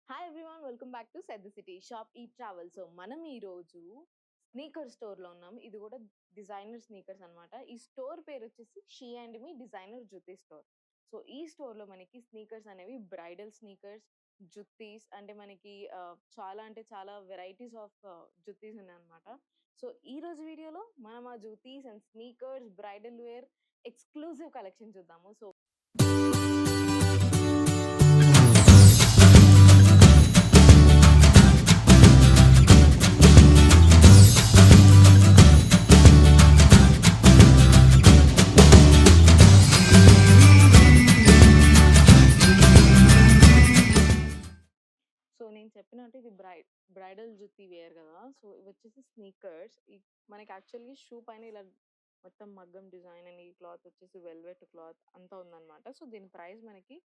Hi everyone, welcome back to set the city shop ఈ travel. So మనం ఈ రోజు స్నీకర్ స్టోర్ లో ఉన్నాం. ఇది కూడా డిజైనర్ స్నీకర్స్ అన్నమాట. ఈ స్టోర్ పేరు వచ్చేసి she and me designer jutti store. So ఈ స్టోర్ లో మనకి స్నీకర్స్ అనేవి బ్రైడల్ స్నీకర్స్, జుత్తీస్ అంటే మనకి చాలా అంటే చాలా వెరైటీస్ ఆఫ్ జుత్తీస్ ఉన్నాయి అన్నమాట. సో ఈ రోజు వీడియోలో మనం ఆ juttis and sneakers bridal wear exclusive collection చూద్దాము. సో సో నేను చెప్పినట్టు ఇది బ్రైడల్ జుత్తి వేర్ కదా. సో ఇవి వచ్చేసి స్నీకర్స్. మనకి యాక్చువల్లీ షూ పైన ఇలా మొత్తం మగ్గం డిజైన్ అని, ఈ క్లాత్ వచ్చేసి వెల్వెట్ క్లాత్ అంతా ఉందన్నమాట. సో దీని ప్రైస్ మనకి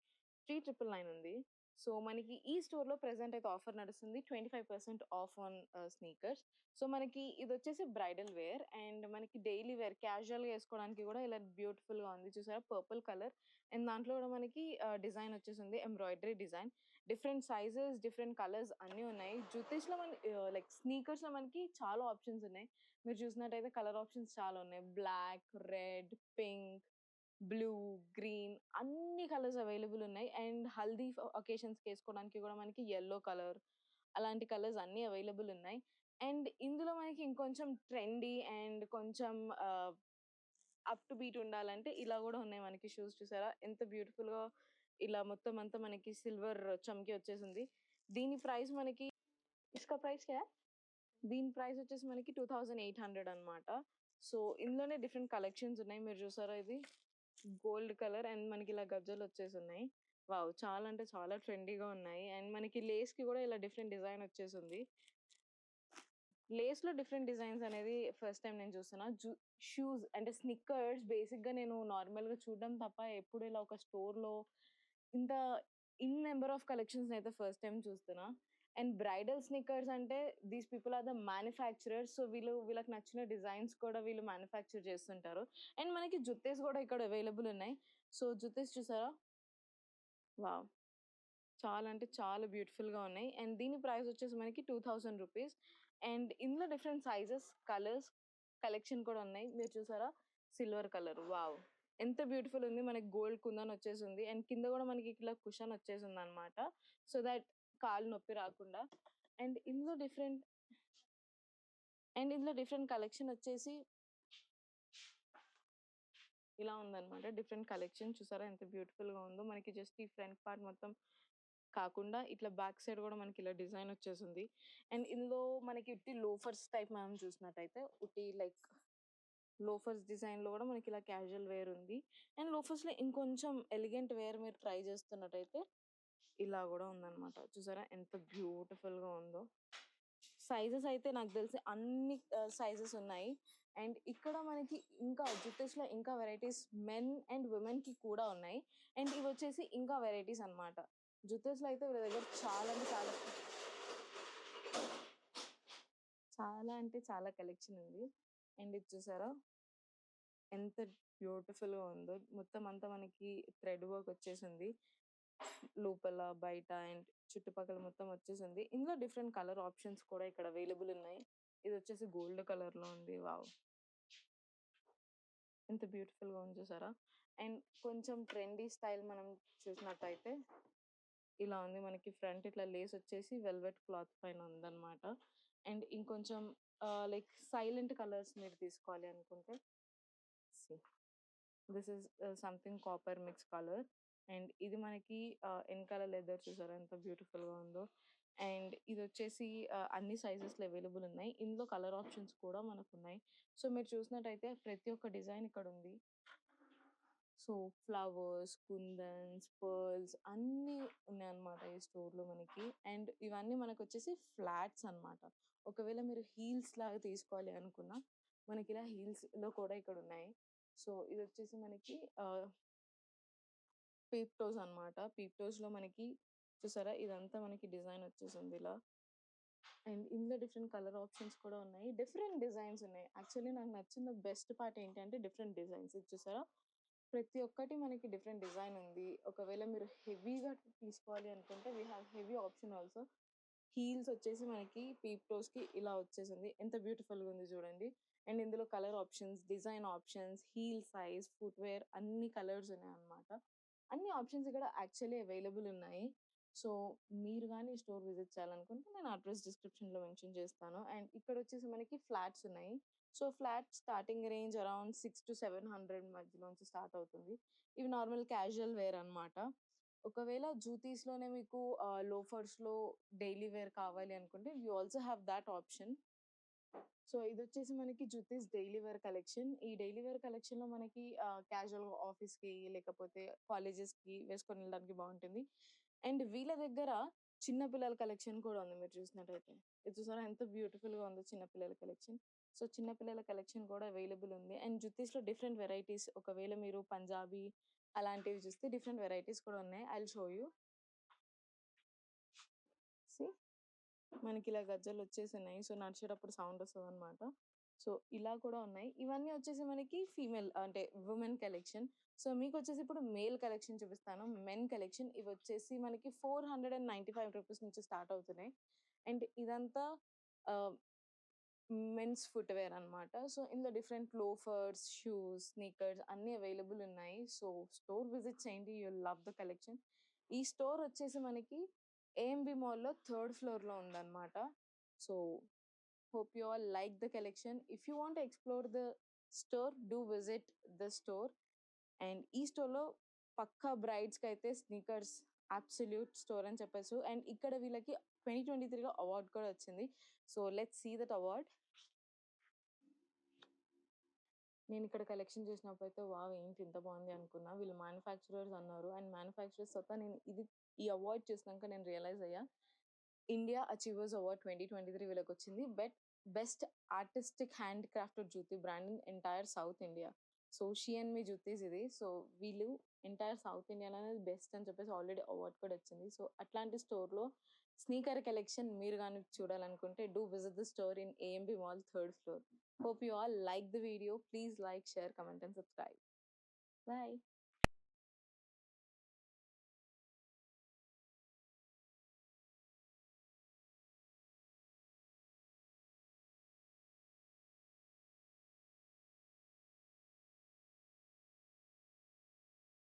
3999 ఉంది. సో మనకి ఈ స్టోర్ లో ప్రెసెంట్ అయితే ఆఫర్ నడుస్తుంది, 25% ఆఫ్ ఆన్ స్నీకర్స్. సో మనకి ఇది వచ్చేసి బ్రైడల్ వేర్ అండ్ మనకి డైలీ వేర్ క్యాజువల్ గా వేసుకోవడానికి కూడా ఇలా బ్యూటిఫుల్ గా ఉంది. చూసారా, పర్పుల్ కలర్ అండ్ దాంట్లో కూడా మనకి డిజైన్ వచ్చేసింది, embroidery design. Different sizes, different colours అన్నీ ఉన్నాయి. జుత్తీస్లో మన లైక్ స్నీకర్స్లో మనకి చాలా ఆప్షన్స్ ఉన్నాయి. మీరు చూసినట్టయితే కలర్ ఆప్షన్స్ చాలా ఉన్నాయి. Black, red, pink, blue, green అన్ని కలర్స్ అవైలబుల్ ఉన్నాయి. అండ్ హల్దీ ఒకేషన్స్కి వేసుకోవడానికి కూడా మనకి ఎల్లో కలర్ అలాంటి కలర్స్ అన్నీ అవైలబుల్ ఉన్నాయి. అండ్ ఇందులో మనకి ఇంకొంచెం ట్రెండీ అండ్ కొంచెం అప్ టు బీట్ ఉండాలంటే ఇలా కూడా ఉన్నాయి మనకి షూస్. చూసారా ఎంత బ్యూటిఫుల్ గా ఇలా మొత్తం అంతా మనకి సిల్వర్ చమ్కి వచ్చేసింది. దీని ప్రైస్ మనకి ఇసుక ప్రైస్ దీని ప్రైస్ వచ్చేసి మనకి 2800 అనమాట. సో ఇందులోనే డిఫరెంట్ కలెక్షన్స్ ఉన్నాయి. మీరు చూసారా, ఇది గోల్డ్ కలర్ అండ్ మనకి ఇలా గజ్జలు వచ్చేసి ఉన్నాయి. వావ్, చాలా అంటే చాలా ట్రెండీగా ఉన్నాయి. అండ్ మనకి లేస్ కి కూడా ఇలా డిఫరెంట్ డిజైన్ వచ్చేసింది. లేస్ లో డిఫరెంట్ డిజైన్స్ అనేది ఫస్ట్ టైం నేను చూస్తున్నా. షూస్ అంటే స్నిక్కర్స్ బేసిక్ గా నేను నార్మల్ గా చూడడం తప్ప ఎప్పుడు ఇలా ఒక స్టోర్ లో ఇంత నెంబర్ ఆఫ్ కలెక్షన్స్ అయితే ఫస్ట్ టైం చూస్తున్నా. అండ్ బ్రైడల్ స్నిక్కర్స్ అంటే these people are the manufacturers. So వీళ్ళకి నచ్చిన డిజైన్స్ కూడా వీళ్ళు మ్యానుఫ్యాక్చర్ చేస్తుంటారు. అండ్ మనకి జుత్తేస్ కూడా ఇక్కడ అవైలబుల్ ఉన్నాయి. సో జుత్తేస్ చూసారా, వావ్, చాలా అంటే చాలా బ్యూటిఫుల్ గా ఉన్నాయి. అండ్ దీని ప్రైస్ వచ్చేసి మనకి 2000 రూపీస్. అండ్ ఇందులో డిఫరెంట్ సైజెస్, కలర్స్, కలెక్షన్ కూడా ఉన్నాయి. మీరు చూసారా, సిల్వర్ కలర్, వావ్, ఎంత బ్యూటిఫుల్ ఉంది. మనకి గోల్డ్ కుందన్ వచ్చేసింది అండ్ కింద కూడా మనకి ఇట్లా కుషన్ వచ్చేసింది అనమాట. సో దట్ కాలు నొప్పి రాకుండా. అండ్ ఇందులో డిఫరెంట్ కలెక్షన్ వచ్చేసి ఇలా ఉందన్నమాట. డిఫరెంట్ కలెక్షన్ చూసారా ఎంత బ్యూటిఫుల్ గా ఉందో. మనకి జస్ట్ ఈ ఫ్రంట్ పార్ట్ మొత్తం కాకుండా ఇట్లా బ్యాక్ సైడ్ కూడా మనకి ఇలా డిజైన్ వచ్చేసింది. అండ్ ఇందులో మనకి ఉట్టి లోఫర్స్ టైప్ మనం చూసినట్టయితే ఉట్టి లైక్ లోఫర్స్ డిజైన్ లో కూడా మనకి ఇలా క్యాజువల్ వేర్ ఉంది. అండ్ లోఫర్స్ లో ఇంకొంచెం ఎలిగెంట్ వేర్ మీరు ట్రై చేస్తున్నట్టయితే ఇలా కూడా ఉందన్నమాట. చూసారా ఎంత బ్యూటిఫుల్ గా ఉందో. సైజెస్ అయితే నాకు తెలిసి అన్ని సైజెస్ ఉన్నాయి. అండ్ ఇక్కడ మనకి ఇంకా జుత్తెస్ లో ఇంకా వెరైటీస్ మెన్ అండ్ ఉమెన్ కి కూడా ఉన్నాయి. అండ్ ఇవి వచ్చేసి ఇంకా వెరైటీస్ అన్నమాట. జుత్తెస్ లో అయితే వీళ్ళ దగ్గర చాలా అంటే చాలా చాలా అంటే చాలా కలెక్షన్ ఉంది. అండ్ ఇది చూసారా ఎంత బ్యూటిఫుల్ గా ఉందో. మొత్తం అంతా మనకి థ్రెడ్ వర్క్ వచ్చేసింది లోపల బయట అండ్ చుట్టుపక్కల మొత్తం వచ్చేసింది. ఇందులో డిఫరెంట్ కలర్ ఆప్షన్స్ కూడా ఇక్కడ అవైలబుల్ ఉన్నాయి. ఇది వచ్చేసి గోల్డ్ కలర్ లో ఉంది. వావ్, ఎంత బ్యూటిఫుల్ గా ఉంది చూసారా. అండ్ కొంచెం ట్రెండీ స్టైల్ మనం చూసినట్టయితే ఇలా ఉంది. మనకి ఫ్రంట్ ఇట్లా లేస్ వచ్చేసి వెల్వెట్ క్లాత్ పైన ఉందన్నమాట. అండ్ ఇంకొంచెం లైక్ సైలెంట్ కలర్స్ మీరు తీసుకోవాలి అనుకుంటే this is something copper mix colour. And ఇది మనకి వెనకాల లెదర్ చూసారా ఎంత బ్యూటిఫుల్ గా ఉందో. అండ్ ఇది వచ్చేసి అన్ని సైజెస్ లో అవైలబుల్ ఉన్నాయి. ఇందులో కలర్ ఆప్షన్స్ కూడా మనకు ఉన్నాయి. సో మీరు చూసినట్టయితే ప్రతి ఒక్క డిజైన్ ఇక్కడ ఉంది. సో ఫ్లవర్స్, కుందన్స్, పర్ల్స్ అన్నీ ఉన్నాయన్నమాట ఈ స్టోర్లో మనకి. అండ్ ఇవన్నీ మనకు వచ్చేసి ఫ్లాట్స్ అన్నమాట. ఒకవేళ మీరు హీల్స్ లాగా తీసుకోవాలి అనుకున్నా మనకి ఇలా హీల్స్లో కూడా ఇక్కడ ఉన్నాయి. సో ఇది వచ్చేసి మనకి పీప్ టోస్ అనమాట. పీప్ టోస్లో మనకి చూసారా ఇదంతా మనకి డిజైన్ వచ్చేసింది ఇలా. అండ్ ఇందులో డిఫరెంట్ కలర్ ఆప్షన్స్ కూడా ఉన్నాయి. డిఫరెంట్ డిజైన్స్ ఉన్నాయి. యాక్చువల్లీ నాకు నచ్చిన బెస్ట్ పార్ట్ ఏంటంటే డిఫరెంట్ డిజైన్స్. ఇది చూసారా ప్రతి ఒక్కటి మనకి డిఫరెంట్ డిజైన్ ఉంది. ఒకవేళ మీరు హెవీగా తీసుకోవాలి అనుకుంటే we have heavy option also. Heels వచ్చేసి మనకి పీప్ టోస్‌కి ఇలా వచ్చేసింది. ఎంత బ్యూటిఫుల్‌గా ఉంది చూడండి. అండ్ ఇందులో colour options, design options, heel size, footwear అన్ని కలర్స్ ఉన్నాయన్నమాట. అన్ని ఆప్షన్స్ ఇక్కడ యాక్చువల్లీ అవైలబుల్ ఉన్నాయి. సో, మీరు గాని స్టోర్ విజిట్ చేయాలనుకుంటే నేను అడ్రెస్ డిస్క్రిప్షన్‌లో మెన్షన్ చేస్తాను. అండ్ ఇక్కడొచ్చేసి మనకి ఫ్లాట్స్ ఉన్నాయి. So, flat starting range around 600-700 మధ్యలో నుంచి స్టార్ట్ అవుతుంది. ఇవి నార్మల్ క్యాజువల్ వేర్ అన్నమాట. ఒకవేళ జూతీస్‌లోనే మీకు లోఫర్స్‌లో డైలీ వేర్ కావాలి అనుకుంటే we also have that option. So, ఇదొచ్చేసి మనకి జుతీస్ డైలీ వేర్ కలెక్షన్. ఈ డైలీ వేర్ కలెక్షన్‌లో మనకి క్యాజువల్‌గా ఆఫీస్‌కి లేకపోతే కాలేజెస్‌కి వేసుకొని వెళ్ళడానికి బావుంటుంది. అండ్ వీళ్ళ దగ్గర చిన్న పిల్లల కలెక్షన్ కూడా ఉంది మీరు చూసినట్టయితే. ఇది చూసారా ఎంత బ్యూటిఫుల్‌గా ఉందో చిన్న పిల్లల కలెక్షన్. సో, చిన్న పిల్లల కలెక్షన్ కూడా అవైలబుల్ ఉంది. అండ్ జుత్తీస్‌లో డిఫరెంట్ వెరైటీస్ ఒకవేళ మీరు పంజాబీ అలాంటివి చూస్తే డిఫరెంట్ వెరైటీస్ కూడా ఉన్నాయి. I will show you. See మనకిలా గజ్జలొచ్చేసున్నాయి. సో, నడిచేటప్పుడు సౌండొస్తదనమాట. సో, ఇలా కూడా ఉన్నాయి. ఇవన్నీ వచ్చేసి మనకి ఫీమేల్ అంటే వుమెన్ కలెక్షన్. సో, మీకొచ్చేసి ఇప్పుడు మేల్ కలెక్షన్ చూపిస్తాను. మెన్ కలెక్షన్ ఇవొచ్చేసి మనకి రూ. 495 నుంచి స్టార్ట్ అవుతున్నాయి. అండ్ ఇదంతా ఆహ్, మెన్స్ ఫుట్‌వేర్ అన్నమాట. సో, ఇందులో డిఫరెంట్ లోఫర్స్, షూస్, స్నీకర్స్ అన్నీ అవైలబుల్ ఉన్నాయి. సో, స్టోర్ విజిట్ చేయండి. You will love the collection. ఈ స్టోర్ వచ్చేసి మనకి ఏఎంబీ మాల్‌లో థర్డ్ ఫ్లోర్‌లో ఉందన్నమాట. So, hope you all like the collection. If you want to explore the store, do visit the store. And ఈ స్టోర్‌లో పక్కా బ్రైడ్స్‌కైతే స్నీకర్స్ అబ్సల్యూట్ స్టోర్ అని చెప్పొచ్చు. అండ్ ఇక్కడ వీళ్ళకి 2023లో అవార్డ్ కూడా వచ్చింది. So, let's see that award. నేనిక్కడ కలెక్షన్ చూసినప్పుడైతే వావ్! ఏంటి ఇంత బావుంది అనుకున్నా. వీళ్ళు మ్యానుఫ్యాక్చరర్స్ అన్నారు. అండ్ మ్యానుఫ్యాక్చరర్స్ స్వతహా నేను ఈ అవార్డ్ చూసినాక నేను రియలైజ్ అయ్యా. ఇండియా అచీవర్స్ అవార్డ్ 2023 వీళ్ళకొచ్చింది. Best artistic hand crafted jutti brand in entire South India. So, 'she and me' juttis ఇది. సో, వీళ్ళు ఎంటైర్ సౌత్ ఇండియాలోనే బెస్ట్ అని చెప్పేసి ఆల్రెడీ అవార్డ్ కూడా వచ్చింది. సో, అట్లాంటి స్టోర్‌లో స్నీకర్ కలెక్షన్ మీరు గాని చూడాలనుకుంటే do visit the store in AMB mall third floor. Hope you all like the video. Please like, share, comment and subscribe. Bye.